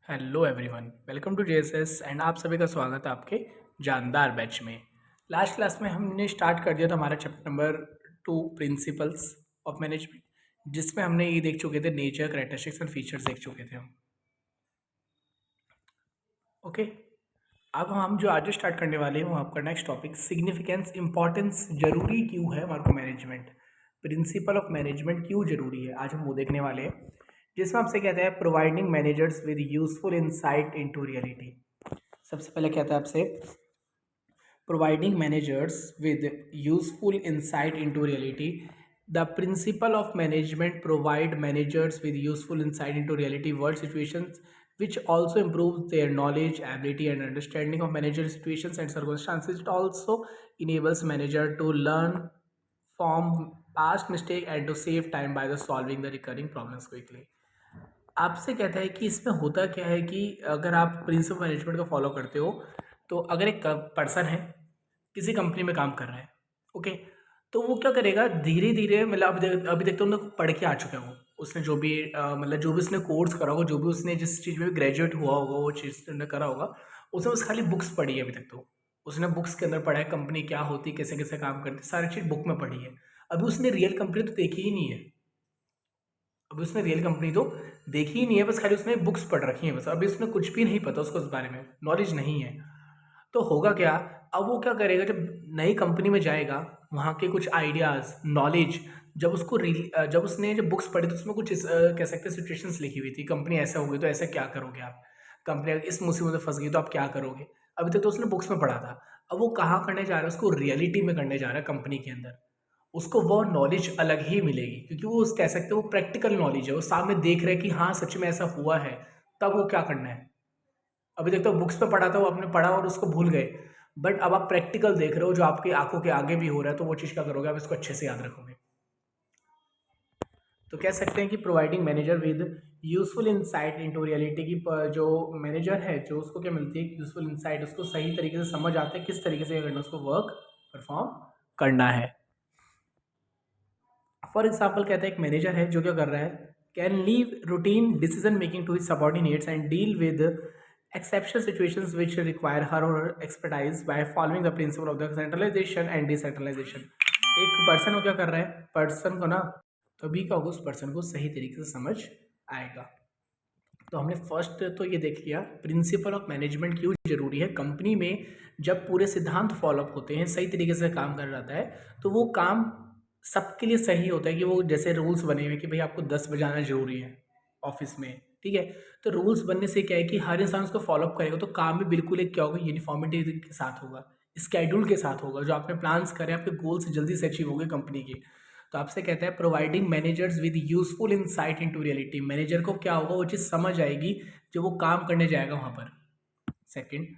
Hello everyone, welcome to JSS and आप सभी का स्वागत है आपके जानदार बैच में। लास्ट क्लास में हमने स्टार्ट कर दिया था हमारा chapter number 2 principles of management, जिसमें हमने ये देख चुके थे नेचर, कैरेक्टरिस्टिक्स एंड फीचर्स देख चुके थे हम। ओके, अब हम जो आज स्टार्ट करने वाले हैं वो आपका नेक्स्ट टॉपिक सिग्निफिकेंस, इंपॉर्टेंस, जरूरी क्यों है हमारे को मैनेजमेंट, प्रिंसिपल ऑफ मैनेजमेंट क्यों जरूरी है, आज हम वो देखने वाले हैं। जिसमें आपसे कहता है providing managers with useful insight into reality. सबसे पहले कहता है आपसे providing managers with useful insight into reality. The principle of management provide managers with useful insight into reality world situations, which also improves their knowledge, ability, and understanding of managerial situations and circumstances. It also enables manager to learn from past mistake and to save time by the solving the recurring problems quickly. आपसे कहता है कि इसमें होता क्या है कि अगर आप प्रिंसिपल मैनेजमेंट को फॉलो करते हो तो अगर एक पर्सन है किसी कंपनी में काम कर रहा है, ओके, तो वो क्या करेगा धीरे धीरे, मतलब अभी देखते हो पढ़ के आ चुका है वो, उसने जो भी मतलब जो भी उसने कोर्स करा होगा, जो भी उसने जिस चीज़ में भी ग्रेजुएट हुआ होगा वो चीज़ उसने करा होगा, उसने बस खाली बुक्स पढ़ी है अभी तक। तो उसने बुक्स के अंदर पढ़ा है कंपनी क्या होती, कैसे कैसे काम करती, सारी चीज़ बुक में पढ़ी है। अभी उसने रियल कंपनी तो देखी ही नहीं है, अभी उसने रियल कंपनी तो देखी ही नहीं है, बस खाली उसने बुक्स पढ़ रखी हैं बस। अभी उसने कुछ भी नहीं पता, उसको इस बारे में नॉलेज नहीं है। तो होगा क्या, अब वो क्या करेगा जब नई कंपनी में जाएगा, वहाँ के कुछ आइडियाज़, नॉलेज, जब उसने जब बुक्स पढ़ी तो उसमें कुछ कह सकते हैं सिचुएशंस लिखी हुई थी, कंपनी ऐसा होगी तो ऐसा क्या करोगे आप, कंपनी अगर इस मुसीबत में फंस गई तो आप क्या करोगे। अभी तक तो उसने बुक्स में पढ़ा था, अब वो कहाँ करने जा रहा है, उसको रियलिटी में करने जा रहा है कंपनी के अंदर। उसको वो नॉलेज अलग ही मिलेगी क्योंकि वो कह सकते हैं वो प्रैक्टिकल नॉलेज है, वो सामने देख रहे हैं कि हाँ सच में ऐसा हुआ है, तब वो क्या करना है। अभी तक तो बुक्स पे पढ़ा था, वो आपने पढ़ा और उसको भूल गए, बट अब आप प्रैक्टिकल देख रहे हो जो आपकी आंखों के आगे भी हो रहा है, तो वो चीज़ क्या करोगे, आप इसको अच्छे से याद रखोगे। तो कह सकते हैं कि providing manager with useful insight into reality की जो मैनेजर है जो उसको क्या मिलती है यूजफुल इंसाइट, उसको सही तरीके से समझ आता है किस तरीके से करना, उसको वर्क परफॉर्म करना है। फॉर एग्जाम्पल कहते हैं एक मैनेजर है जो क्या कर रहा है, can leave routine decision making to his subordinates and deal with exceptional situations which require her or her expertise by following the principle of the centralization and decentralization। एक पर्सन को क्या कर रहा है, पर्सन को ना तभी क्या होगा, उस पर्सन को सही तरीके से समझ आएगा। तो हमने फर्स्ट तो ये देख लिया प्रिंसिपल ऑफ मैनेजमेंट क्यों जरूरी है। कंपनी में जब पूरे सिद्धांत फॉलोअप होते हैं, सही तरीके से काम कर जाता है, तो वो काम सबके लिए सही होता है। कि वो जैसे रूल्स बने हुए कि भाई आपको 10 बजे आना जरूरी है ऑफिस में, ठीक है, तो रूल्स बनने से क्या है कि हर इंसान उसको फॉलोअप करेगा, तो काम भी बिल्कुल एक क्या होगा, यूनिफॉर्मिटी के साथ होगा, स्केड्यूल के साथ होगा, जो आपने प्लान्स करे आपके गोल्स जल्दी से अचीव होंगे कंपनी के। तो आपसे कहता है providing managers with useful insight into reality, manager को क्या होगा, वो चीज़ समझ आएगी जो वो काम करने जाएगा वहाँ पर। Second,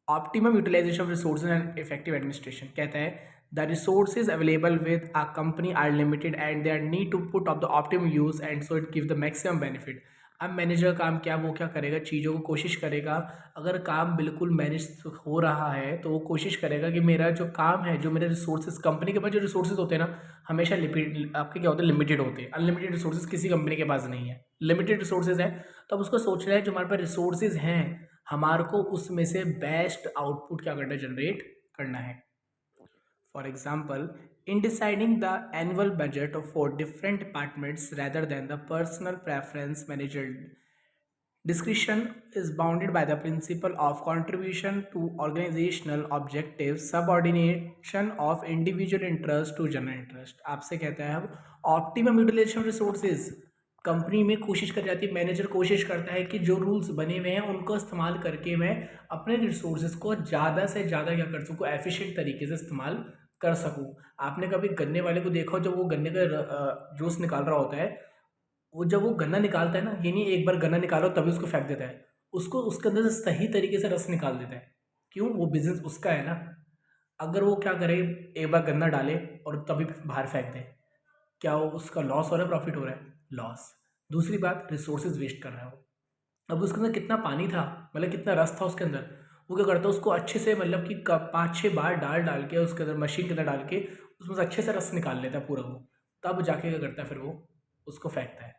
optimum utilisation of resources and effective administration, कहता है the resources available with a company are limited and they are need to put of the optimum use and so it give the maximum benefit. अब manager का काम क्या, वो क्या करेगा, चीज़ों को कोशिश करेगा, अगर काम बिल्कुल मैनेज हो रहा है तो वो कोशिश करेगा कि मेरा जो काम है, जो मेरे रिसोर्सेज, कंपनी के पास जो रिसोर्सेज होते हैं ना, हमेशा आपके क्या होते हैं, लिमिटेड होते हैं। अनलिमिटेड रिसोर्सेज किसी कंपनी के पास नहीं है, लिमिटेड रिसोर्सेज है। तो अब उसको सोचना है जो हमारे पास रिसोर्सेज हैं, हमारे को उसमें से बेस्ट आउटपुट क्या करना है, जनरेट करना है। For example, in deciding the annual budget of for different departments rather than the personal preference, managerial discretion is bounded by the principle of contribution to organizational objectives, subordination of individual interest to general interest। आपसे कहता है अब optimum utilisation resources, company में कोशिश कर जाती है, manager कोशिश करता है कि जो रूल्स बने हुए हैं उनको इस्तेमाल करके मैं अपने रिसोर्सेज को ज़्यादा से ज़्यादा क्या कर सकूँ, एफिशिएंट तरीके से इस्तेमाल कर सकूँ। आपने कभी गन्ने वाले को देखा हो, जब वो गन्ने का जूस निकाल रहा होता है, वो जब वो गन्ना निकालता है ना, ये नहीं एक बार गन्ना निकालो तभी उसको फेंक देता है, उसको उसके अंदर से सही तरीके से रस निकाल देता है। क्यों, वो बिजनेस उसका है ना। अगर वो क्या करे, एक बार गन्ना डाले और तभी बाहर फेंक दे, क्या वो उसका लॉस हो रहा है, प्रॉफिट हो रहा है, लॉस। दूसरी बात, रिसोर्सेज वेस्ट कर रहा है वो। अब उसके अंदर कितना पानी था, मतलब कितना रस था उसके अंदर, वो क्या करता है उसको अच्छे से, मतलब कि 5-6 बार डाल डाल के उसके अंदर, मशीन के अंदर डाल के उसमें से अच्छे से रस निकाल लेता है पूरा वो, तब जाके क्या करता है फिर वो उसको फेंकता है।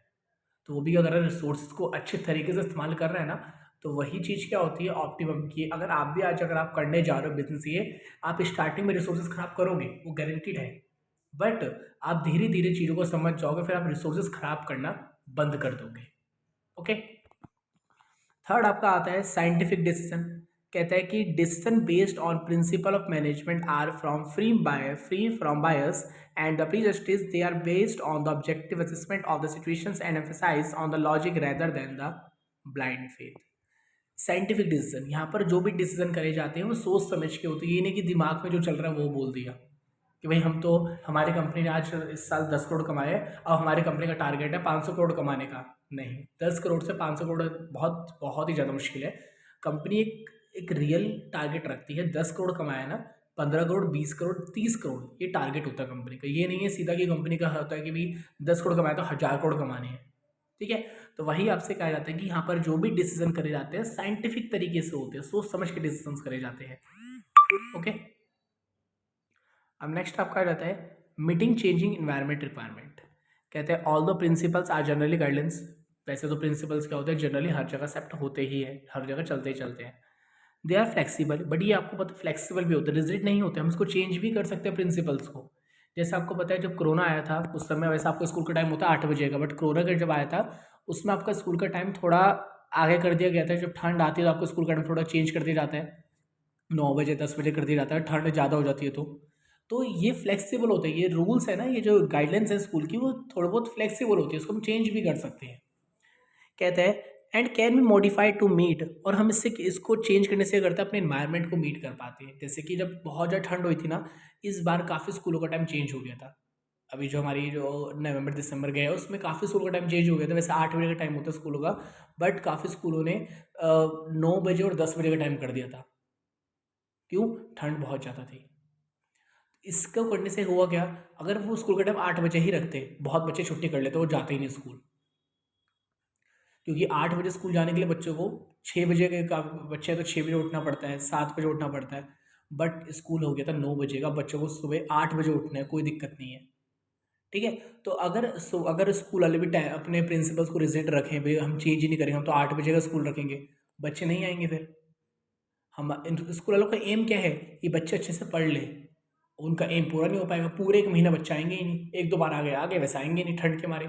तो वो भी अगर रिसोर्सेज को अच्छे तरीके से इस्तेमाल कर रहे हैं ना, तो वही चीज़ क्या होती है ऑप्टिमम की। अगर आप भी आज अगर आप करने जा रहे हो बिजनेस, ये आप स्टार्टिंग में रिसोर्सेज खराब करोगे, वो गारंटीड है, बट आप धीरे धीरे चीज़ों को समझ जाओगे, फिर आप रिसोर्सेज खराब करना बंद कर दोगे। ओके। थर्ड आपका आता है साइंटिफिक डिसीजन। कहता है कि decision based on principle of management are free from bias and the prejudice, they are based on the objective assessment of the situations and emphasise on the logic rather than the blind faith. Scientific decision, यहाँ पर जो भी decision करे जाते हैं वो सोच समझ के होते हैं। ये नहीं कि दिमाग में जो चल रहा है वो बोल दिया कि भाई हम तो, हमारी कंपनी ने आज इस साल 10 करोड़ कमाए और हमारी कंपनी का टारगेट है 500 करोड़ कमाने का। नहीं, 10 करोड़ से 500 करोड़ बहुत बहुत ही ज़्यादा मुश्किल है। कंपनी एक रियल टारगेट रखती है, 10 करोड़ कमाया ना, 15 करोड़, 20 करोड़, 30 करोड़, ये टारगेट होता है कंपनी का। ये नहीं है सीधा कि कंपनी का होता है कि भाई 10 करोड़ कमाया तो 1000 करोड़ कमाने हैं। ठीक है। तो वही आपसे कहा जाता है कि यहाँ पर जो भी डिसीजन करे जाते हैं साइंटिफिक तरीके से होते हैं, सोच समझ के डिसीजन करे जाते हैं। ओके। अब नेक्स्ट आपका आ जाता है मीटिंग चेंजिंग इन्वायरमेंट रिक्वायरमेंट। कहते हैं all the principles are generally guidance. वैसे तो प्रिंसिपल्स क्या होते हैं, जनरली हर जगह सेप्ट होते ही है, हर जगह चलते ही चलते हैं। दे आर फ्लेक्सिबल, बट ये आपको पता फ्लेक्सिबल भी होते हैं, रिजिड नहीं होते, हम इसको चेंज भी कर सकते हैं प्रिंसिपल्स को। जैसे आपको पता है जब कोरोना आया था उस समय, वैसे आपका स्कूल का टाइम होता है 8 बजे का, बट कोरोना का जब आया था उसमें आपका स्कूल का टाइम थोड़ा आगे कर दिया गया था। जब ठंड आती है तो आपको स्कूल का टाइम थोड़ा चेंज कर दिया जाता है, 9 बजे 10 बजे कर दिया जाता है, ठंड ज़्यादा हो जाती है तो ये फ्लेक्सिबल होते हैं, ये रूल्स है ना, ये जो गाइडलाइंस है स्कूल की वो थोड़ा बहुत फ्लेक्सिबल होती है, उसको हम चेंज भी कर सकते हैं। कहता है and can be modified to meet, और हम इसको चेंज करने से करते हैं अपने इन्वायरमेंट को मीट कर पाते हैं। जैसे कि जब बहुत ज़्यादा ठंड हुई थी ना, इस बार काफ़ी स्कूलों का टाइम चेंज हो गया था। अभी जो हमारी जो नवंबर दिसंबर गया है उसमें काफ़ी स्कूलों का टाइम चेंज हो गया था। वैसे 8 बजे का टाइम होता है स्कूलों का, बट काफ़ी स्कूलों ने 9 बजे और 10 बजे का टाइम कर दिया था। क्यों? ठंड बहुत ज़्यादा थी। इसको करने से हुआ क्या, अगर वो स्कूल का टाइम 8 बजे ही रखते, बहुत बच्चे छुट्टी कर लेते, वो जाते ही नहीं स्कूल। क्योंकि 8 बजे स्कूल जाने के लिए बच्चों को 6 बजे के का बच्चे हैं तो 6 बजे उठना पड़ता है, 7 बजे उठना पड़ता है। बट स्कूल हो गया था 9 बजे का, बच्चों को सुबह 8 बजे उठना है, कोई दिक्कत नहीं है। ठीक है। तो अगर स्कूल वाले भी अपने प्रिंसिपल्स को रिजिड रखें, भाई हम चेंज ही नहीं करेंगे, हम तो 8 बजे का स्कूल रखेंगे, बच्चे नहीं आएंगे फिर। हम स्कूल वालों का एम क्या है कि बच्चे अच्छे से पढ़ लें, उनका एम पूरा नहीं हो पाएगा, पूरे एक महीना बच्चे आएंगे ही नहीं, एक दो बार आ गए वैसे आएंगे नहीं ठंड के मारे।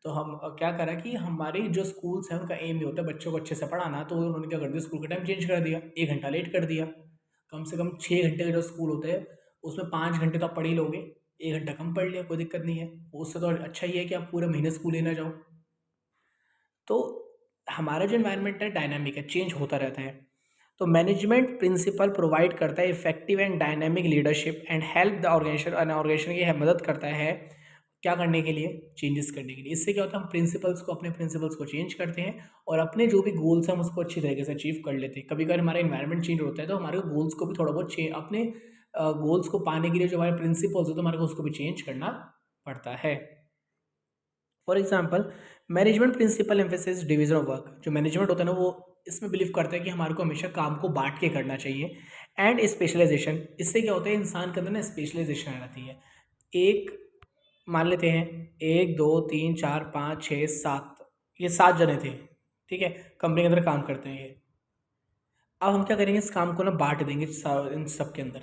तो हम क्या करा कि हमारे जो स्कूल्स हैं उनका एम ये होता है बच्चों को अच्छे से पढ़ाना, तो उन्होंने क्या कर दिया, स्कूल का टाइम चेंज कर दिया, 1 घंटा लेट कर दिया। कम से कम 6 घंटे का जो स्कूल होता है उसमें 5 घंटे तो आप पढ़ ही लोगे, 1 घंटा कम पढ़ लिया, कोई दिक्कत नहीं है। उससे तो अच्छा ही है कि आप पूरे महीने स्कूल ही ना जाओ। तो हमारा जो इन्वायरमेंट है डायनामिक है, चेंज होता रहता है। तो मैनेजमेंट प्रिंसिपल प्रोवाइड करता है effective and dynamic leadership and help the organization की मदद करता है क्या करने के लिए, चेंजेस करने के लिए। इससे क्या होता है, हम अपने प्रिंसिपल्स को चेंज करते हैं और अपने जो भी गोल्स हैं हम उसको अच्छी तरीके से अचीव कर लेते हैं। कभी कभी हमारा इन्वायरमेंट चेंज होता है तो हमारे गोल्स को भी थोड़ा बहुत अपने गोल्स को पाने के लिए जो हमारे प्रिंसिपल्स होते हैं हमारे को उसको भी चेंज करना पड़ता है। For example management principle emphasis division of work. जो मैनेजमेंट होता है ना वो इसमें बिलीव करता है कि हमारे को हमेशा काम को बांट के करना चाहिए। एंड स्पेशलाइजेशन, इससे क्या होता है इंसान के अंदर ना स्पेशलाइजेशन आ जाती है। एक मान लेते हैं 1 2 3 4 5 6 7, ये 7 जने थे, ठीक है, कंपनी के अंदर काम करते हैं ये। अब हम क्या करेंगे, इस काम को ना बांट देंगे इन सब के अंदर,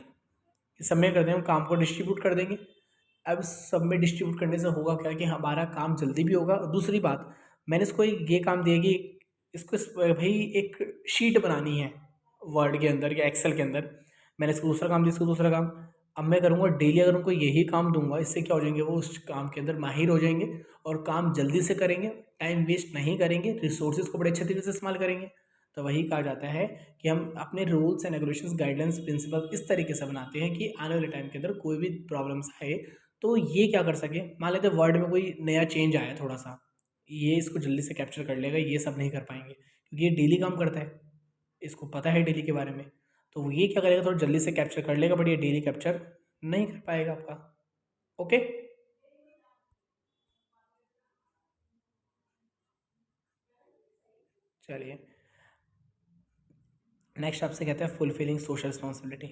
इस सब में कर देंगे, हम काम को डिस्ट्रीब्यूट कर देंगे। अब सब में डिस्ट्रीब्यूट करने से होगा क्या कि हमारा काम जल्दी भी होगा। और दूसरी बात, मैंने इसको ये काम दिया कि इसको भाई एक शीट बनानी है वर्ड के अंदर या एक्सेल के अंदर, मैंने इसको दूसरा काम दिया, इसको दूसरा काम। अब मैं करूँगा डेली, अगर उनको यही काम दूंगा, इससे क्या हो जाएंगे, वो उस काम के अंदर माहिर हो जाएंगे और काम जल्दी से करेंगे, टाइम वेस्ट नहीं करेंगे, रिसोर्सेज को बड़े अच्छे तरीके से इस्तेमाल करेंगे। तो वही कहा जाता है कि हम अपने rules and regulations guidelines principle इस तरीके से बनाते हैं कि आने वाले टाइम के अंदर कोई भी प्रॉब्लम्स आए तो ये क्या कर सके। मान लेते वर्ड में कोई नया चेंज आया थोड़ा सा, ये इसको जल्दी से कैप्चर कर लेगा, ये सब नहीं कर पाएंगे क्योंकि ये डेली काम करता है, इसको पता है डेली के बारे में। तो ये क्या करेगा, थोड़ा जल्दी से कैप्चर कर लेगा, बट ये डेली कैप्चर नहीं कर पाएगा आपका। ओके। चलिए नेक्स्ट आपसे कहते हैं fulfilling social responsibility.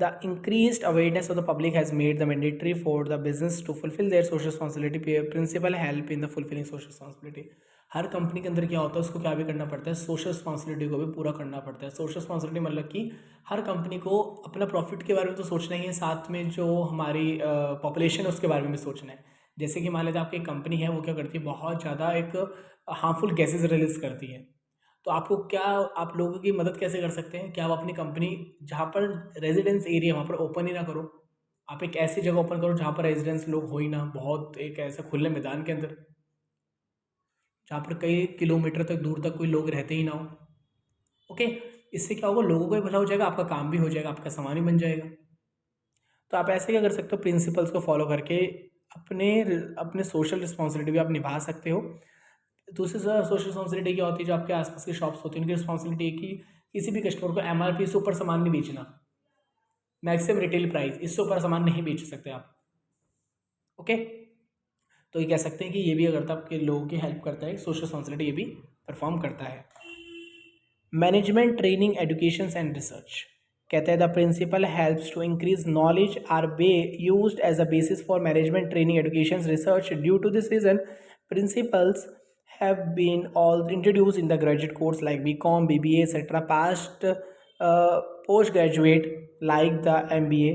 The increased awareness of the public has made the mandatory for the business to fulfill their social responsibility. Principal help in the fulfilling social responsibility. Her company के अंदर क्या होता है, उसको क्या भी करना पड़ता है, सोशल रिस्पॉन्सिबिलिटी को भी पूरा करना पड़ता है. सोशल रिस्पॉन्सिबिलिटी मतलब कि हर कंपनी को अपना प्रॉफिट के बारे में तो सोचना ही है, साथ में जो हमारी पॉपुलेशन है उसके बारे में भी सोचना है. जैसे कि मान लेते आपकी एक कंपनी है, वो क्या करती है, बहुत ज़्यादा एक हार्मफुल गैसेज रिलीज करती है. तो आपको क्या, आप लोगों की मदद कैसे कर सकते हैं कि आप अपनी कंपनी जहाँ पर रेजिडेंस एरिया वहाँ पर ओपन ही ना करो. आप एक ऐसी जगह ओपन करो जहाँ पर रेजिडेंस लोग हो ही ना, बहुत एक ऐसे खुले मैदान के अंदर जहाँ पर कई किलोमीटर तक दूर तक कोई लोग रहते ही ना हो. ओके. इससे क्या होगा, लोगों को भी भला हो जाएगा, आपका काम भी हो जाएगा, आपका सामान भी बन जाएगा. तो आप ऐसे क्या कर सकते हो, प्रिंसिपल्स को फॉलो करके अपने अपने सोशल रिस्पॉन्सिबिलिटी भी आप निभा सकते हो. दूसरी सोशल रिस्पॉन्सिबिलिटी क्या होती है, जो आपके आसपास की शॉप्स होती हैं उनकी रिस्पॉन्सिबिलिटी है कि किसी भी कस्टमर को एमआरपी से ऊपर सामान नहीं बेचना. मैक्सिमम रिटेल प्राइस, इससे ऊपर सामान नहीं बेच सकते आप. ओके. तो ये कह सकते हैं कि ये भी अगर आपके लोगों की हेल्प करता है, सोशल रिस्पॉन्सिबिलिटी ये भी परफॉर्म करता है. Management training education and research. कहते हैं the principle helps to increase knowledge are be used as a basis for management training education research. Due to this reason principles have been all introduced in the graduate course like BCom, BBA, etc. Past postgraduate like the MBA.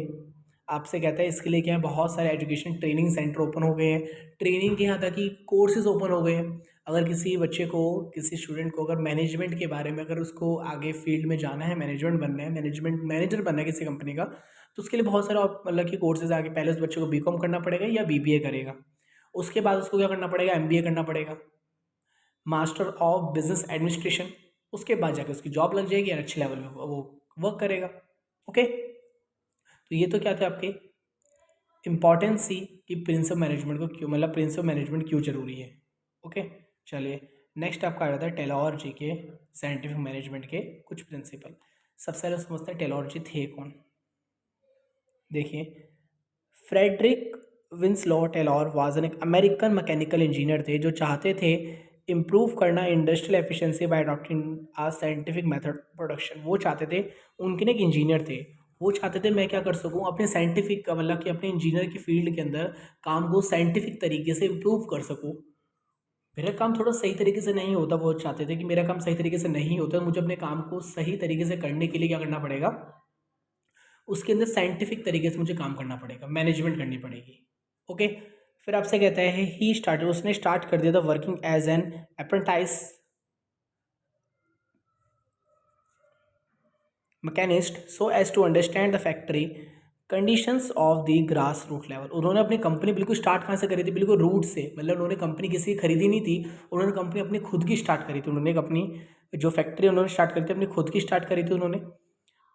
आपसे कहता है इसके लिए क्या है, बहुत सारे education training centre open हो गए हैं, ट्रेनिंग के यहाँ तक कि कोर्सेज ओपन हो गए हैं. अगर किसी बच्चे को, किसी स्टूडेंट को अगर मैनेजमेंट के बारे में, अगर उसको आगे फील्ड में जाना है, मैनेजमेंट बनना है, मैनेजमेंट मैनेजर बनना है किसी कंपनी का, तो उसके लिए बहुत सारे मतलब कि कोर्सेज आगे. पहले उस बच्चे को बीकॉम करना पड़ेगा या बीबीए करेगा, उसके बाद उसको क्या करना पड़ेगा, एमबीए करना पड़ेगा, मास्टर ऑफ बिजनेस एडमिनिस्ट्रेशन. उसके बाद जाकर उसकी जॉब लग जाएगी और अच्छे लेवल में वो वर्क करेगा. ओके. तो ये तो क्या थे आपके इम्पॉर्टेंस सी कि प्रिंसिपल मैनेजमेंट को क्यों, मतलब प्रिंसिपल मैनेजमेंट क्यों जरूरी है. ओके. चलिए नेक्स्ट आपका आ जाता है टेलर जी के साइंटिफिक मैनेजमेंट के कुछ प्रिंसिपल. सबसे पहले समझते हैं टेलर जी थे कौन. देखिए, Frederick Winslow Taylor was an American mechanical engineer थे जो चाहते थे इम्प्रूव करना industrial efficiency by adopting a scientific method production. वो चाहते थे, उनके एक इंजीनियर थे, वो चाहते थे मैं क्या कर सकूं अपने साइंटिफिक, मतलब कि अपने इंजीनियर की फील्ड के अंदर काम को साइंटिफिक तरीके से इम्प्रूव कर सकूं. मेरा काम थोड़ा सही तरीके से नहीं होता, वो चाहते थे कि मेरा काम सही तरीके से नहीं होता, मुझे अपने काम को सही तरीके से करने के लिए क्या करना पड़ेगा, उसके अंदर साइंटिफिक तरीके से मुझे काम करना पड़ेगा, मैनेजमेंट करनी पड़ेगी. ओके. फिर आपसे कहता है ही स्टार्टेड, उसने स्टार्ट कर दिया था working as an apprentice machinist so as to understand the factory conditions of the grass root level. उन्होंने अपनी कंपनी बिल्कुल स्टार्ट कहाँ से करी थी, बिल्कुल रूट से, मतलब उन्होंने कंपनी किसी की खरीदी नहीं थी, उन्होंने कंपनी अपनी खुद की स्टार्ट करी थी. उन्होंने अपनी जो फैक्ट्री उन्होंने स्टार्ट करी थी, अपनी खुद की स्टार्ट करी थी उन्होंने.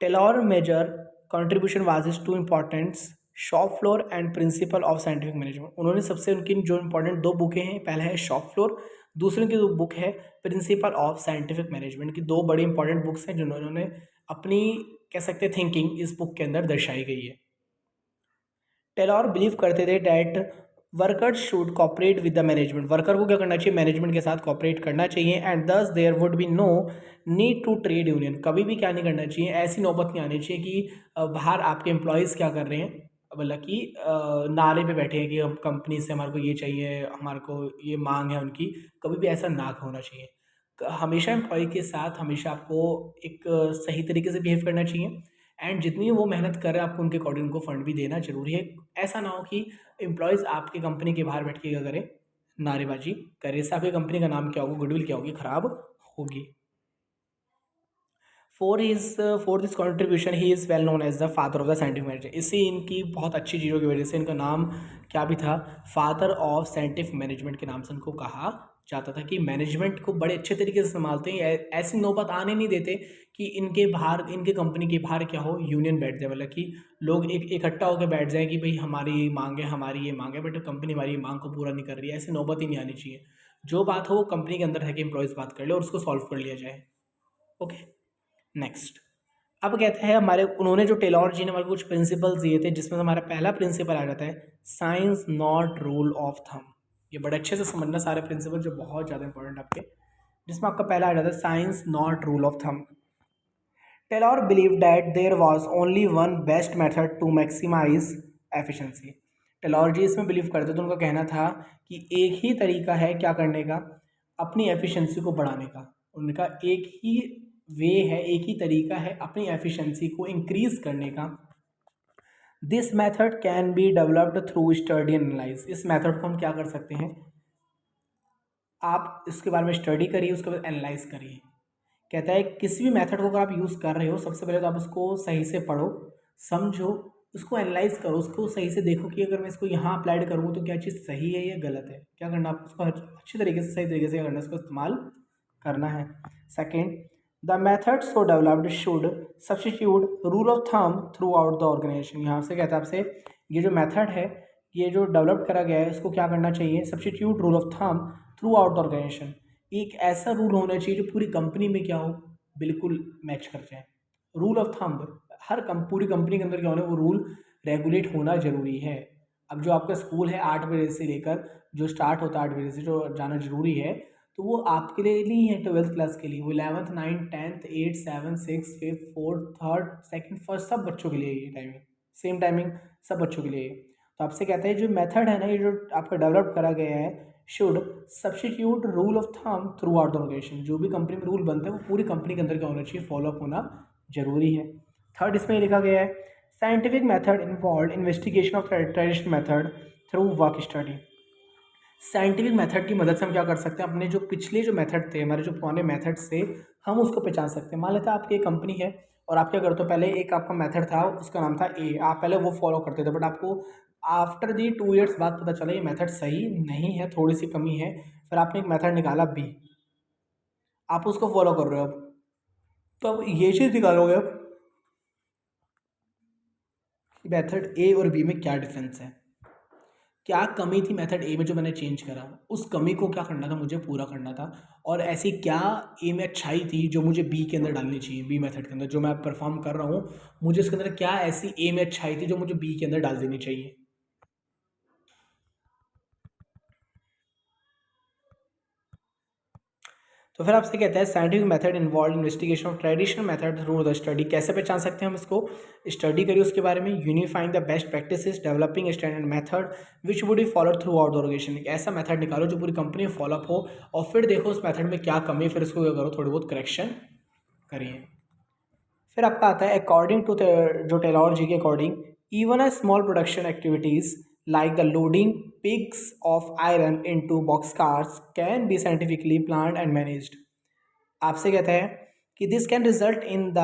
Taylor major contribution was is to importance shop floor and principle of scientific management. उन्होंने सबसे उनकी जो इंपॉर्टेंट दो बुकें हैं, पहला है शॉप फ्लोर, दूसरी उनकी जो बुक है प्रिंसिपल ऑफ साइंटिफिक मैनेजमेंट की. दो बड़ी इंपॉर्टेंट बुक्स हैं जिन्होंने अपनी, कह सकते हैं, थिंकिंग इस बुक के अंदर दर्शाई गई है. टेलर बिलीव करते थे that workers should cooperate with the management. Worker को क्या करना चाहिए, मैनेजमेंट के साथ कॉपरेट करना चाहिए. And thus there would be no need to trade union. कभी भी क्या नहीं करना चाहिए, ऐसी नौबत नहीं आनी चाहिए कि बाहर आपके एम्प्लॉयज़ क्या कर रहे हैं, मतलब कि नारे पे बैठे हैं कि हम कंपनी से हमारे को ये चाहिए, हमारे को ये मांग है उनकी. कभी भी ऐसा ना होना चाहिए. हमेशा एम्प्लॉय के साथ हमेशा आपको एक सही तरीके से बिहेव करना चाहिए. एंड जितनी वो मेहनत कर रहे हैं आपको उनके अकॉर्डिंग उनको फंड भी देना जरूरी है. ऐसा ना हो कि एम्प्लॉयज़ आपकी कंपनी के बाहर बैठ के क्या करें, नारेबाजी करें. इससे आपकी कंपनी का नाम क्या होगा, गुडविल क्या होगी, खराब होगी. For this contribution he is well known as the father of the scientific management. इसी इनकी बहुत अच्छी चीज़ों की वजह से इनका नाम क्या भी था, फादर ऑफ साइंटिफिक मैनेजमेंट के नाम से इनको कहा जाता था कि मैनेजमेंट को बड़े अच्छे तरीके से संभालते हैं. ऐसी नौबत आने नहीं देते कि इनके बाहर, इनके कंपनी के बाहर क्या हो, यूनियन बैठ जाए, मतलब कि लोग एक इकट्ठा होकर बैठ जाए कि भाई हमारी मांग है, हमारी ये मांग है, बट कंपनी हमारी मांग को पूरा नहीं कर रही है. ऐसी नौबत ही नहीं आनी चाहिए. जो बात हो वो कंपनी के अंदर है कि एम्प्लॉयज़ बात कर ले और उसको सॉल्व कर लिया जाए. ओके. नेक्स्ट अब कहते हैं हमारे, उन्होंने जो टेलर जी ने हमारे कुछ प्रिंसिपल्स दिए थे, जिसमें हमारा पहला प्रिंसिपल आ जाता है science not rule of thumb. ये बड़े अच्छे से समझना सारे प्रिंसिपल जो बहुत ज़्यादा इंपॉर्टेंट आपके, जिसमें आपका पहला आ जाता है science not rule of thumb. Taylor believe that there was only one best method to maximise efficiency. Taylor ji इसमें बिलीव करते थे, उनका कहना था कि एक ही तरीका है क्या करने का, अपनी एफिशिएंसी को बढ़ाने का। उनका एक ही वे है, एक ही तरीका है अपनी एफिशिएंसी को इंक्रीज करने का। This method can be developed through study and analyse. इस मेथड को हम क्या कर सकते हैं, आप इसके बारे में स्टडी करिए, उसके बाद एनालाइज करिए। कहता है किसी भी मेथड को अगर आप यूज़ कर रहे हो, सबसे पहले तो आप उसको सही से पढ़ो, समझो, उसको एनालाइज करो, उसको सही से देखो कि अगर मैं इसको यहाँ अप्लाइड करूँ तो क्या चीज़ सही है या गलत है। क्या करना, आप उसको अच्छी तरीके से, सही तरीके से क्या करना है, उसको इस्तेमाल करना है। Second, the method so developed should substitute rule of thumb throughout the organization. यहाँ से कहता है आपसे, ये जो मेथड है, ये जो डेवलप करा गया है, इसको क्या करना चाहिए, substitute rule of thumb throughout the organization. एक ऐसा रूल होना चाहिए जो पूरी कंपनी में क्या हो, बिल्कुल मैच कर जाए। रूल ऑफ थंब हर पूरी कंपनी के अंदर क्या होना है, वो रूल रेगुलेट होना जरूरी है। अब जो आपका स्कूल है 8 बजे से लेकर जो स्टार्ट होता है 8 बजे से जो जाना जरूरी है, तो वो आपके लिए नहीं है 12th क्लास के लिए, वो 11th 9th 10th 8th 7th 6th 5th 4th 3rd 2nd 1st सब बच्चों के लिए ये टाइमिंग, सेम टाइमिंग सब बच्चों के लिए। तो आपसे कहता है जो मेथड है ना, ये जो आपका डेवलप करा गया है, should substitute rule of thumb throughout the organization. जो भी कंपनी में रूल बनते हैं वो पूरी कंपनी के अंदर क्या होना चाहिए, फॉलोअप होना जरूरी है। थर्ड इसमें लिखा गया है, scientific method involve investigation of traditional method through work study. Scientific method की मदद से हम क्या कर सकते हैं, अपने जो पिछले जो मेथड थे, हमारे जो पुराने मेथड से हम उसको पहचान सकते हैं। मान लेते हैं आपकी एक कंपनी है और आप क्या करते हो, पहले एक आपका मेथड था, उसका नाम था ए, आप पहले वो फॉलो करते थे, बट आपको आफ्टर दी 2 years बाद पता चला ये मेथड सही नहीं है, थोड़ी सी कमी है, फिर आपने एक मेथड निकाला बी, आप उसको फॉलो कर रहे हो। अब तो अब ये चीज़ निकालोगे अब कि मेथड ए और बी में क्या डिफरेंस है, क्या कमी थी मेथड ए में जो मैंने चेंज करा, उस कमी को क्या करना था, मुझे पूरा करना था। और ऐसी क्या ए में अच्छाई थी जो मुझे बी के अंदर डालनी चाहिए, बी मेथड के अंदर जो मैं परफॉर्म कर रहा हूँ, मुझे उसके अंदर क्या ऐसी ए में अच्छाई थी जो मुझे बी के अंदर डाल देनी चाहिए। तो फिर आपसे कहता है scientific method involve investigation of traditional method through the study. कैसे पहचान सकते हैं हम इसको, स्टडी करिए उसके बारे में। Unifying the best practices, developing standard method which would be followed throughout the organization. एक ऐसा मेथड निकालो जो पूरी कंपनी में फॉलोअप हो, और फिर देखो उस मेथड में क्या कमी है, फिर उसको क्या करो, थोड़ी बहुत करेक्शन करिए। फिर आपका आता है अकॉर्डिंग टू जो टेलर जी के according, even a small production activities like the loading pigs of iron into box cars can be scientifically planned and managed. आपसे कहता है कि this can result in the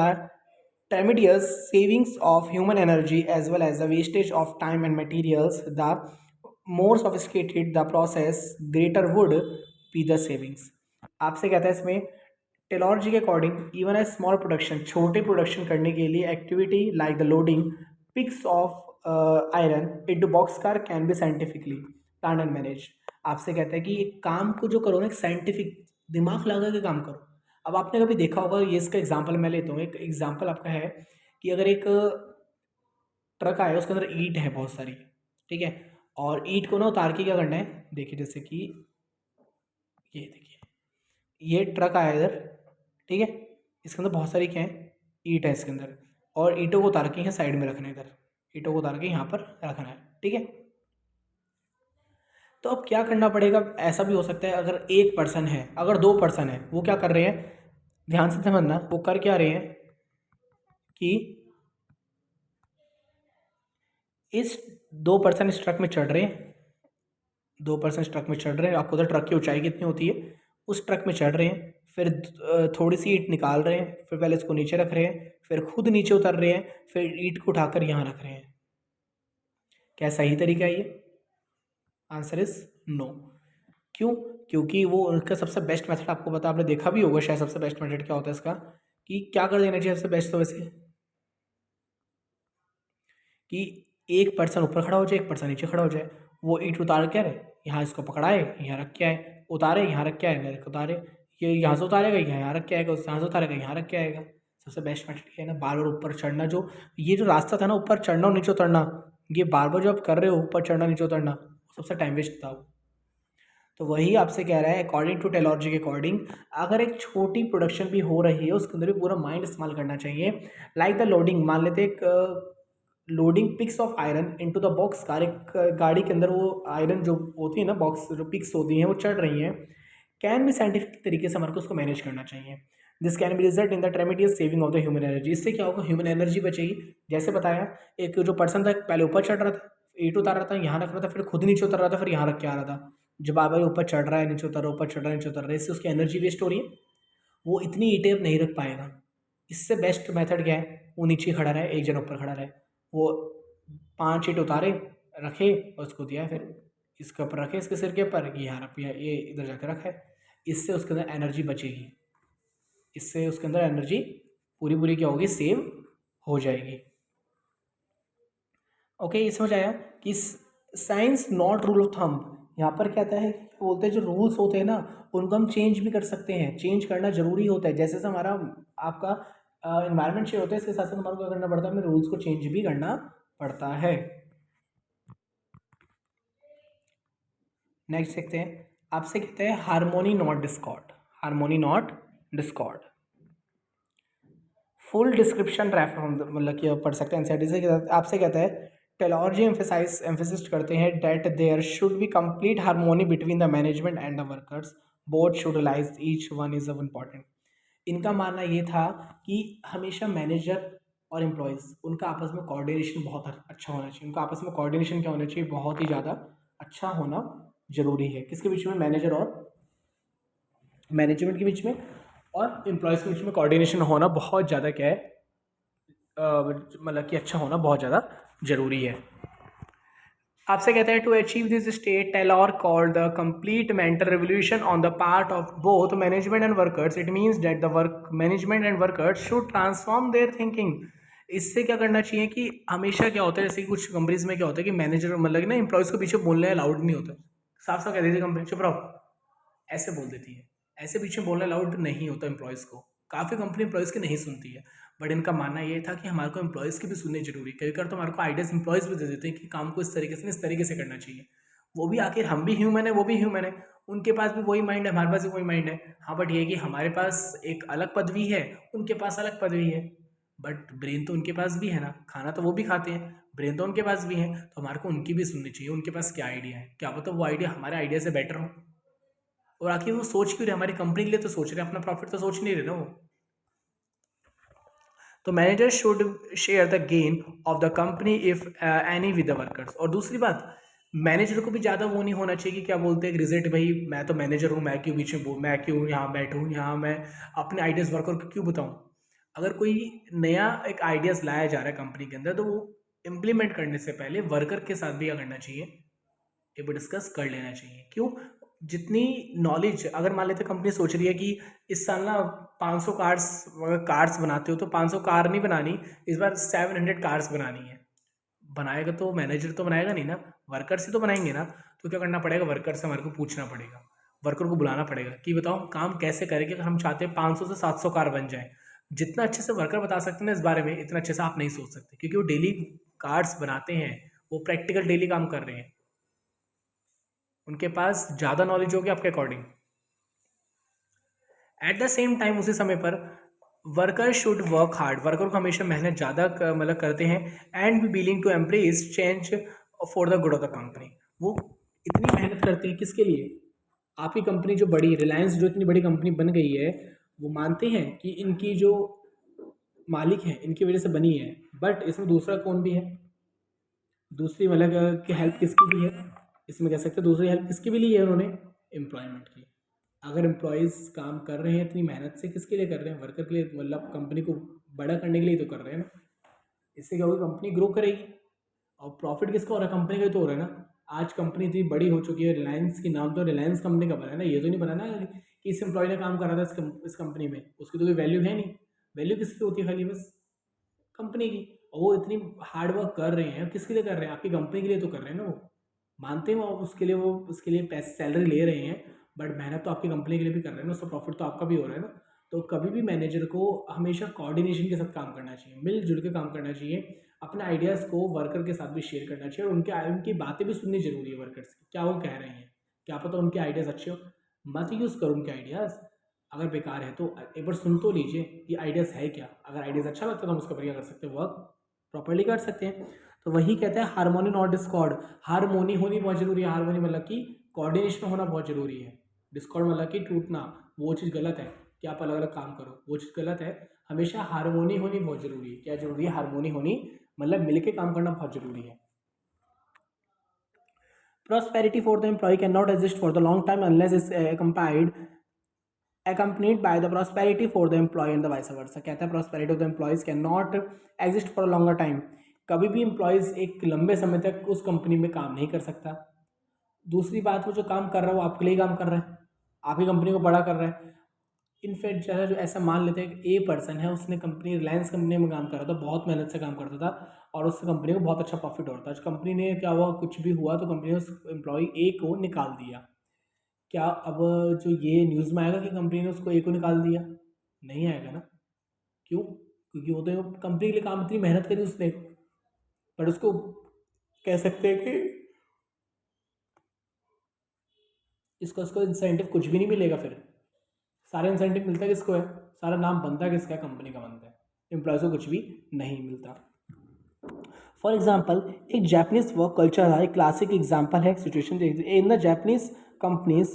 tremendous savings of human energy as well as the wastage of time and materials. The more sophisticated the process, greater would be the savings. आपसे कहता है इसमें Taylor ji के according, even a small production, छोटे production करने के लिए activity like the loading pigs of iron into box car can be scientifically plan and manage. आपसे कहता है कि एक काम को जो करो ना, एक साइंटिफिक दिमाग लगा के काम करो। अब आपने कभी देखा होगा, ये इसका एग्जांपल मैं लेता हूँ, एक एग्जांपल आपका है कि अगर एक ट्रक आया, उसके अंदर ईंट है बहुत सारी, ठीक है, और ईंट को ना उतार के क्या करना है, देखिए जैसे कि ये देखिए, ये ट्रक आया इधर, ठीक है, इसके अंदर बहुत सारी क्या है, ईंट है इसके अंदर, और ईंटों को उतार के यहाँ साइड में रखना है, इधर ईंटों को उतार के यहाँ पर रखना है, ठीक है। तो अब क्या करना पड़ेगा, ऐसा भी हो सकता है अगर एक पर्सन है, अगर 2 पर्सन है, वो क्या कर रहे हैं, ध्यान से समझना, वो कर क्या रहे हैं कि इस 2 पर्सन इस ट्रक में चढ़ रहे हैं, 2 पर्सन इस ट्रक में चढ़ रहे हैं, आपको तो ट्रक की ऊंचाई कितनी होती है, उस ट्रक में चढ़ रहे हैं, फिर थोड़ी सी ईंट निकाल रहे हैं, फिर पहले इसको नीचे रख रहे हैं, फिर खुद नीचे उतर रहे हैं, फिर ईंट को उठाकर यहाँ रख रहे हैं। क्या सही तरीका है ये? Answer is no. क्यों? क्योंकि वो उनका सबसे बेस्ट मेथड, आपको पता, आपने देखा भी होगा शायद, सबसे बेस्ट मेथड क्या होता है इसका, कि क्या कर देना चाहिए सबसे बेस्ट, तो वैसे कि एक पर्सन ऊपर खड़ा हो जाए, एक पर्सन नीचे खड़ा हो जाए, वो ईंट उतार के रहे, यहाँ इसको पकड़ाए, यहाँ रख के आए, उतारे, यहाँ रख के आए, मेरे को उतारे, ये यहाँ से उतारेगा, यहाँ रख के आएगा, उससे यहाँ से उतारेगा, यहाँ रख के आएगा। सबसे बेस्ट मेथड है ना, बार बार ऊपर चढ़ना, जो ये जो रास्ता था ना, ऊपर चढ़ना और नीचे उतरना, ये बार बार जो आप कर रहे हो, ऊपर चढ़ना नीचे उतरना, सबसे टाइम वेस्ट था। तो वही आपसे कह रहा है अकॉर्डिंग टू टेलॉर्जी के अकॉर्डिंग, अगर एक छोटी प्रोडक्शन भी हो रही है उसके अंदर भी पूरा माइंड इस्तेमाल करना चाहिए। लाइक द लोडिंग, मान लेते एक loading pigs of iron into the box car, एक गाड़ी के अंदर वो आयरन जो होती है ना, बॉक्स जो पिक्स होती हैं वो चढ़ रही हैं, कैन भी साइंटिफिक तरीके से हमारे को उसको मैनेज करना चाहिए। This can be result in the tremendous saving of the human energy. इससे क्या होगा, ह्यूमन एनर्जी बचेगी। जैसे बताया, एक जो पर्सन था पहले ऊपर चढ़ रहा था, ईंट उतार रहा था, यहाँ रख रहा था, फिर खुद नीचे उतर रहा था, फिर यहाँ रख के आ रहा था। जब बार बार ऊपर चढ़ रहा है नीचे उतर रहा है, ऊपर चढ़ रहा है नीचे उतर रहा है, इससे उसकी एनर्जी वेस्ट हो रही है, वो इतनी ईंटें अब नहीं रख पाएगा। इससे बेस्ट मेथड क्या है, वो नीचे खड़ा रहे, एक जन ऊपर खड़ा रहे, वो 5 ईंट उतारे, रखे और उसको दिया, फिर इसके ऊपर रखे, इसके सिर के ऊपर, ये यहाँ रख, ये इधर जाकर रखा है। इससे उसके अंदर एनर्जी बचेगी, इससे उसके अंदर एनर्जी पूरी पूरी क्या होगी, सेव हो जाएगी। ओके, ये समझ आया कि science not rule of thumb. यहाँ पर क्या आता है, बोलते हैं जो रूल्स होते हैं ना उनको हम चेंज भी कर सकते हैं, चेंज करना जरूरी होता है। जैसे हमारा आपका इन्वायरमेंट चेंज होता है, इसके साथ साथ हमारे को क्या करना पड़ता है, हमें रूल्स को चेंज भी करना पड़ता है। नेक्स्ट देखते हैं, आपसे कहते हैं harmony not Discord. Harmony not Discord, full description refer हम मतलब कि पढ़ सकते हैं एनसीईआरटी से। आपसे कहता है टेलॉर्जी एम्फेसिस करते हैं that there should be complete harmony between the management and the workers, both should realise each one is of important. इनका मानना ये था कि हमेशा मैनेजर और एम्प्लॉयज़ उनका आपस में कोऑर्डिनेशन बहुत अच्छा होना चाहिए। उनका आपस में कोऑर्डिनेशन क्या होना चाहिए, बहुत ही ज़्यादा अच्छा होना जरूरी है। किसके बीच में, मैनेजर और मैनेजमेंट के बीच में और एम्प्लॉयज़ के बीच में कोऑर्डिनेशन होना बहुत ज़्यादा क्या है, मतलब कि अच्छा होना बहुत ज़्यादा ज़रूरी है। आपसे कहते हैं to achieve this state Taylor called the complete mental revolution on the part of both management and workers. It means that the work management and workers should transform their thinking. इससे क्या करना चाहिए कि हमेशा क्या होता है, जैसे कि कुछ कंपनीज में क्या होता है कि मैनेजर मतलब ना एम्प्लॉयज़ के पीछे बोलने अलाउड नहीं होता, साफ साफ कह देती है कंपनी चुप रहो, ऐसे बोल देती है। ऐसे पीछे बोलना अलाउड नहीं होता एम्प्लॉयज़ को। काफ़ी कंपनी एम्प्लॉयज़ की नहीं सुनती है, बट इनका मानना ये था कि हमारे को एम्प्लॉयज़ की भी सुननी जरूरी है। कई बार तो हमारे को आइडियाज़ एम्प्लॉयज़ भी दे देते हैं कि काम को इस तरीके से इस तरीके से करना चाहिए। वो भी आखिर हम भी ह्यूमन है, वो भी ह्यूमन है, उनके पास भी वही माइंड है, हमारे पास भी वही माइंड है। हाँ, बट ये है कि हमारे पास एक अलग पदवी है, उनके पास अलग पदवी है, बट ब्रेन तो उनके पास भी है ना, खाना तो वो भी खाते हैं, ब्रेन तो उनके पास भी है, तो हमारे को उनकी भी सुननी चाहिए। उनके पास क्या आइडिया है, क्या पता वो आइडिया हमारे आइडिया से बेटर हो। और आखिर वो सोच क्यों रहे, हमारी कंपनी के लिए तो सोच रहे हैं, अपना प्रॉफिट तो सोच नहीं रहे ना वो। तो manager should share the gain of the company if any with the workers. और दूसरी बात, मैनेजर को भी ज़्यादा वो नहीं होना चाहिए कि क्या बोलते हैं रिजल्ट, भाई मैं तो मैनेजर हूँ, मैं क्यों बीच में मैं क्यों यहाँ बैठूँ, यहाँ मैं अपने आइडियाज़ वर्कर को क्यों बताऊँ। अगर कोई नया एक आइडियाज़ लाया जा रहा है कंपनी के अंदर, तो वो इम्प्लीमेंट करने से पहले वर्कर के साथ भी क्या करना चाहिए, ये भी डिस्कस कर लेना चाहिए। क्यों, जितनी नॉलेज, अगर मान लेते कंपनी सोच रही है कि इस साल ना 500 कार्स, अगर कार्स बनाते हो तो 500 कार नहीं बनानी, इस बार 700 कार्स बनानी है, बनाएगा तो मैनेजर तो बनाएगा नहीं ना, वर्कर्स ही तो बनाएंगे ना। तो क्या करना पड़ेगा, वर्कर से हमारे को पूछना पड़ेगा, वर्कर को बुलाना पड़ेगा कि बताओ काम कैसे करेंगे, अगर हम चाहते हैं 500 से 700 कार बन जाए। जितना अच्छे से वर्कर बता सकते हैं ना इस बारे में, इतना अच्छे से आप नहीं सोच सकते, क्योंकि वो डेली कार्स बनाते हैं, वो प्रैक्टिकल डेली काम कर रहे हैं, उनके पास ज़्यादा नॉलेज होगी आपके according. At the same time उसी समय पर worker should work hard, worker को हमेशा मेहनत ज़्यादा मतलब करते हैं, and be willing to embrace change for the good of the company. वो इतनी मेहनत करते हैं किसके लिए, आपकी कंपनी जो बड़ी रिलायंस जो इतनी बड़ी कंपनी बन गई है, वो मानते हैं कि इनकी जो मालिक हैं इनकी वजह से बनी है, बट इसमें दूसरा कौन भी है, दूसरी मतलब कि हेल्प किसकी भी है, इसमें कह सकते हैं दूसरी हेल्प किसकी भी ली है उन्होंने, एम्प्लॉयमेंट की। अगर एम्प्लॉयज़ काम कर रहे हैं इतनी मेहनत से, किसके लिए कर रहे हैं, वर्कर के लिए, मतलब कंपनी को बड़ा करने के लिए तो कर रहे हैं ना। इससे क्या होगी, कंपनी ग्रो करेगी, और प्रॉफिट किसका हो रहा है, कंपनी का ही तो हो रहा है ना। आज कंपनी इतनी बड़ी हो चुकी है, रिलायंस की नाम तो रिलायंस कंपनी का बना है ना, ये तो नहीं बना ना कि इस एम्प्लॉय ने काम करा था इस कंपनी में, उसकी तो कोई वैल्यू है नहीं। वैल्यू किसकी होती है, खाली बस कंपनी की। और वो इतनी हार्ड वर्क कर रहे हैं, किसके लिए कर रहे हैं, आपकी कंपनी के लिए तो कर रहे हैं ना। वो मानते हैं वो उसके लिए पैसे सैलरी ले रहे हैं, बट मेहनत तो आपकी कंपनी के लिए भी कर रहे हैं ना, उसका प्रॉफिट तो आपका भी हो रहा है ना। तो कभी भी मैनेजर को हमेशा कोऑर्डिनेशन के साथ काम करना चाहिए, मिलजुल के काम करना चाहिए, अपने आइडियाज़ को वर्कर के साथ भी शेयर करना चाहिए, और उनकी बातें भी सुननी जरूरी है वर्कर्स की, क्या वो कह रहे हैं, क्या पता उनके आइडियाज़ अच्छे हो, मत यूज़ करो उनके आइडियाज़। अगर बेकार है तो एक बार सुन तो लीजिए कि आइडियाज़ है क्या। अगर आइडियाज़ अच्छा लगता है तो हम उसके ऊपर क्या कर सकते हैं, वर्क प्रॉपर्ली कर सकते हैं। तो वही कहते हैं हार्मोनी नॉट डिस्कॉर्ड। हार्मोनी होनी बहुत ज़रूरी है। हार्मोनी मतलब कि कोऑर्डिनेशन होना बहुत ज़रूरी है। डिस्कॉर्ड मतलब कि टूटना, वो चीज़ गलत है कि आप अलग अलग काम करो, वो चीज़ गलत है। हमेशा हार्मोनी होनी बहुत ज़रूरी है। क्या ज़रूरी है? हार्मोनी होनी मतलब मिलके काम करना बहुत ज़रूरी है। Prosperity for the employee cannot exist for the long time unless it's accompanied by the prosperity for the employee and the vice versa। कहता है prosperity of the employees cannot exist for a longer time। कभी भी employees एक लंबे समय तक उस company में काम नहीं कर सकता। दूसरी बात, वो जो काम कर रहा है वो आपके लिए काम कर रहा है, आपकी कंपनी को बड़ा कर रहा है। इनफैक्ट जो है, जो ऐसा मान लेते हैं कि ए पर्सन है, उसने कंपनी रिलायंस कंपनी में काम कर रहा था, बहुत मेहनत से काम करता था और उस कंपनी को बहुत अच्छा प्रॉफिट हो रहा था। कंपनी ने क्या हुआ, कुछ भी हुआ तो कंपनी ने उस एम्प्लॉय ए को निकाल दिया। क्या अब जो ये न्यूज़ में आएगा कि कंपनी ने उसको ए को निकाल दिया? नहीं आएगा ना। क्यों? क्योंकि वो तो कंपनी के लिए काम, इतनी मेहनत करी उसने, पर उसको कह सकते हैं कि इसका उसको इंसेंटिव कुछ भी नहीं मिलेगा। फिर सारा इंसेंटिव मिलता है किसको है? सारा नाम बनता है किसका है? कंपनी का बनता है। एम्प्लॉयज़ को कुछ भी नहीं मिलता। फॉर एग्जाम्पल, एक जापानीज वर्क कल्चर है, एक क्लासिक एग्जाम्पल है situation in the Japanese companies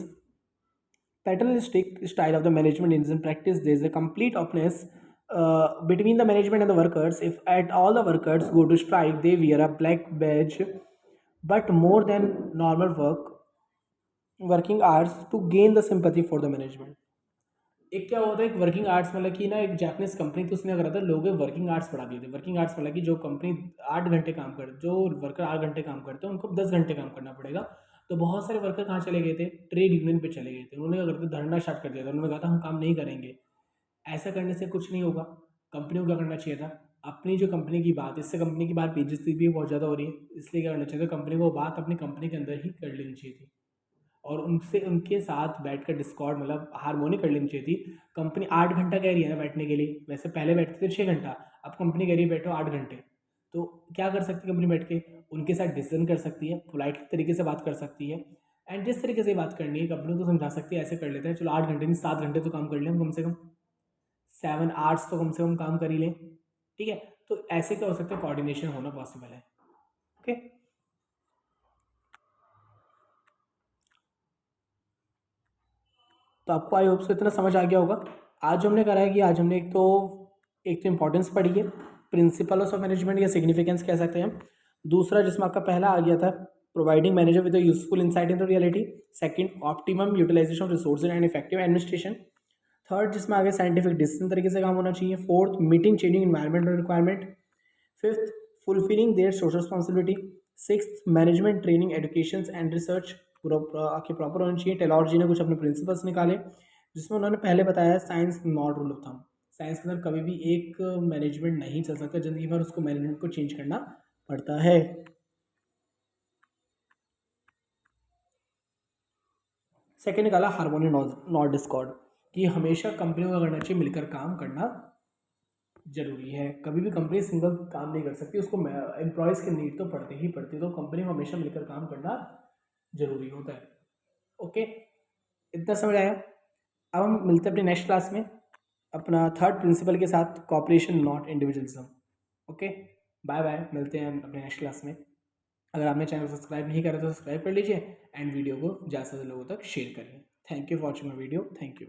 paternalistic style of the management in practice. There is a complete openness between the management and the workers. If at all the workers go to strike, they wear a black badge, but more than normal working hours to gain the sympathy for the management। एक क्या होता है, एक working hours मतलब कि ना, एक Japanese company थी, उसने करा था, लोगों के वर्किंग आवर्स बढ़ा दिए थे। वर्किंग आवर्स मतलब कि जो कंपनी 8 घंटे काम कर, जो वर्कर 8 घंटे काम करते हैं उनको 10 घंटे काम करना पड़ेगा। तो बहुत सारे वर्कर कहाँ चले गए थे? ट्रेड यूनियन पे चले गए थे। उन्होंने क्या करते, धरना स्टार्ट कर दिया था। उन्होंने कहा था हम काम नहीं करेंगे। ऐसा करने से कुछ नहीं होगा। कंपनी को क्या करना चाहिए था, अपनी जो कंपनी की बात, इससे कंपनी की बात बेइज्जती भी बहुत ज़्यादा हो रही है, इसलिए क्या करना चाहिए था, कंपनी को बात अपनी कंपनी के अंदर ही कर लेनी चाहिए थी और उनसे उनके साथ बैठकर डिस्कॉर्ड मतलब हारमोनी कर लेनी चाहिए थी। कंपनी 8 घंटा कह रही है ना बैठने के लिए, वैसे पहले बैठते थे 6 घंटा, अब कंपनी कह रही है बैठो 8 घंटे। तो क्या कर सकती है कंपनी बैठ के? उनके साथ डिसीजन कर सकती है, पोलाइट तरीके से बात कर सकती है, एंड जिस तरीके से बात करनी है कंपनी को समझा सकती है, ऐसे कर लेते हैं, चलो 8 घंटे नहीं 7 घंटे तो काम कर लें हम, कम से कम 7 आवर्स तो कम से कम काम कर ही लें। ठीक है, तो ऐसे क्या हो सकता है, कोऑर्डिनेशन होना पॉसिबल है। ओके, तो आपको आई होप सो इतना समझ आ गया होगा। आज जो हमने करा है कि आज हमने एक तो इम्पोर्टेंस पढ़ी है, प्रिंसिपल्स ऑफ मैनेजमेंट या सिग्निफिकेंस कह सकते हैं हम। दूसरा जिसमें आपका पहला आ गया था, providing manager with useful insight in the reality. Second, optimum utilisation of resources and effective administration. Third, जिसमें आगे साइंटिफिक डिसीजन तरीके से काम होना चाहिए। Fourth, meeting changing environment requirement. Fifth, fulfilling their social responsibility. Sixth, management training education and research पूरा आपके proper होना चाहिए। टेलर जी ने कुछ अपने प्रिंसिपल्स निकाले, जिसमें उन्होंने पहले बताया science not rule of thumb. Science के अंदर कभी भी एक मैनेजमेंट नहीं चल सकता, जिंदगी भर उसको मैनेजमेंट को चेंज करना पड़ता है। सेकेंड निकाला हार्मोनी नॉट डिस्कॉर्ड, कि हमेशा कंपनियों का करना चाहिए मिलकर काम करना जरूरी है। कभी भी कंपनी सिंगल काम नहीं कर सकती, उसको एम्प्लॉयज़ की नीड तो पड़ती ही पड़ती है, तो कंपनी को हमेशा मिलकर काम करना जरूरी होता है। ओके, इतना समझ आया। अब हम मिलते हैं अपने नेक्स्ट क्लास में अपना थर्ड प्रिंसिपल के साथ, cooperation not individualism. Okay, bye bye, मिलते हैं हम अपने नेक्स्ट क्लास में। अगर आपने चैनल को सब्सक्राइब नहीं करा तो सब्सक्राइब कर लीजिए एंड वीडियो को ज़्यादा से ज़्यादा लोगों तक शेयर करिए। Thank you for watching my video. Thank you.